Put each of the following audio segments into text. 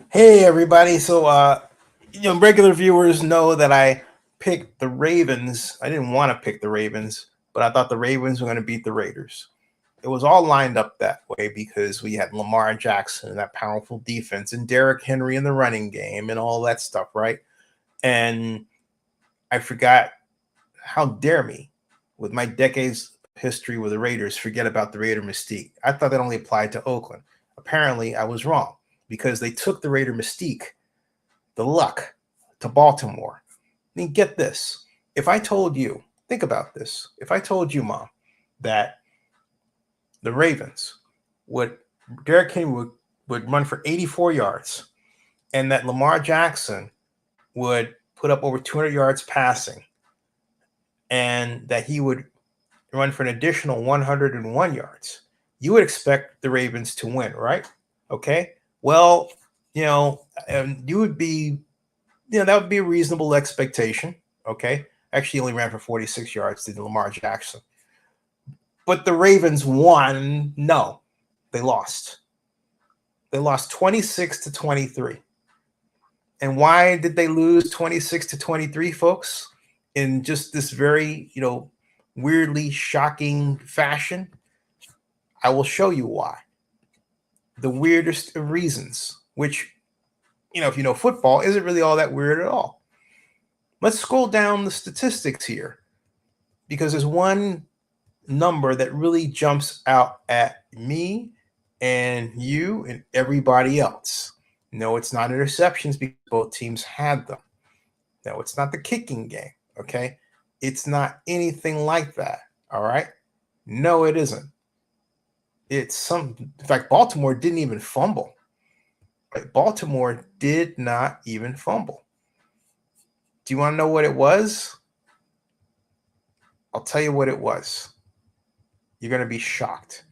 Hey everybody. Regular viewers know that I picked the Ravens. I didn't want to pick the Ravens, but I thought the Ravens were going to beat the Raiders. It was all lined up that way because we had Lamar Jackson and that powerful defense and Derrick Henry in the running game and all that stuff, right? And I forgot, how dare me, with my decades history with the Raiders, forget about the Raider mystique. I thought that only applied to Oakland. Apparently, I was wrong because they took the Raider mystique, the luck, to Baltimore. I mean, get this. If I told you, think about this. If I told you, Mom, that the Ravens would, Derrick Henry would run for 84 yards and that Lamar Jackson would put up over 200 yards passing and that he would run for an additional 101 yards, you would expect the Ravens to win, right? Okay. Well, you would be that would be a reasonable expectation. Okay. Actually, only ran for 46 yards to Lamar Jackson. But the Ravens won. No, they lost. They lost 26-23. And why did they lose 26-23, folks? In just this very, weirdly shocking fashion? I will show you why. The weirdest of reasons, which, if you know football, isn't really all that weird at all. Let's scroll down the statistics here because there's one number that really jumps out at me and you and everybody else. No, it's not interceptions because both teams had them. No, it's not the kicking game. Okay. It's not anything like that. All right. No, it isn't. In fact, Baltimore didn't even fumble. Right? Baltimore did not even fumble. Do you want to know what it was? I'll tell you what it was. You're going to be shocked.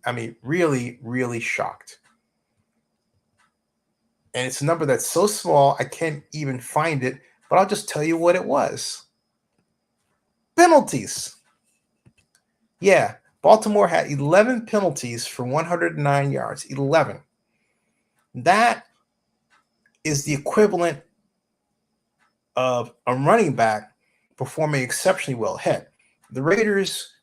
I mean, really, really shocked. And it's a number that's so small, I can't even find it, but I'll just tell you what it was. Penalties. Yeah, Baltimore had 11 penalties for 109 yards. 11. That is the equivalent of a running back performing exceptionally well. Heck, the Raiders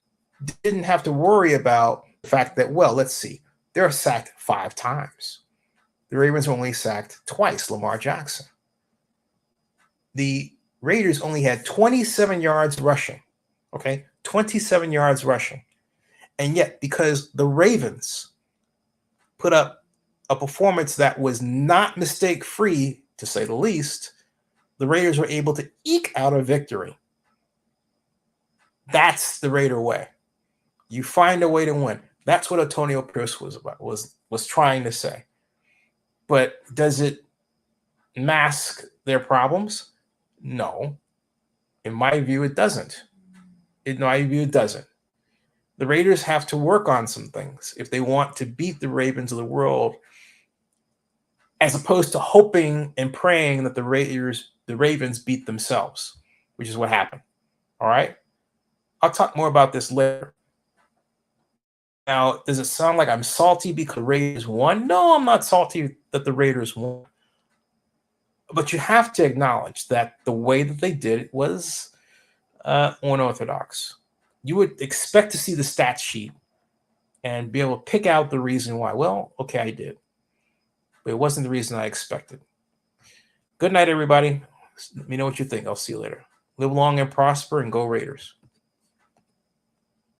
didn't have to worry about the fact that, well, let's see, they're sacked 5 times. The Ravens only sacked twice Lamar Jackson. The Raiders only had 27 yards rushing. Okay, 27 yards rushing. And yet, because the Ravens put up a performance that was not mistake-free, to say the least, the Raiders were able to eke out a victory. That's the Raider way. You find a way to win. That's what Antonio Pierce was trying to say. But does it mask their problems? No. In my view, it doesn't. In my view, it doesn't. The Raiders have to work on some things if they want to beat the Ravens of the world, as opposed to hoping and praying that the Ravens beat themselves, which is what happened. All right? I'll talk more about this later. Now, does it sound like I'm salty because the Raiders won? No, I'm not salty that the Raiders won. But you have to acknowledge that the way that they did it was unorthodox. You would expect to see the stat sheet and be able to pick out the reason why. Well, okay, I did. But it wasn't the reason I expected. Good night, everybody. Let me know what you think. I'll see you later. Live long and prosper and go Raiders.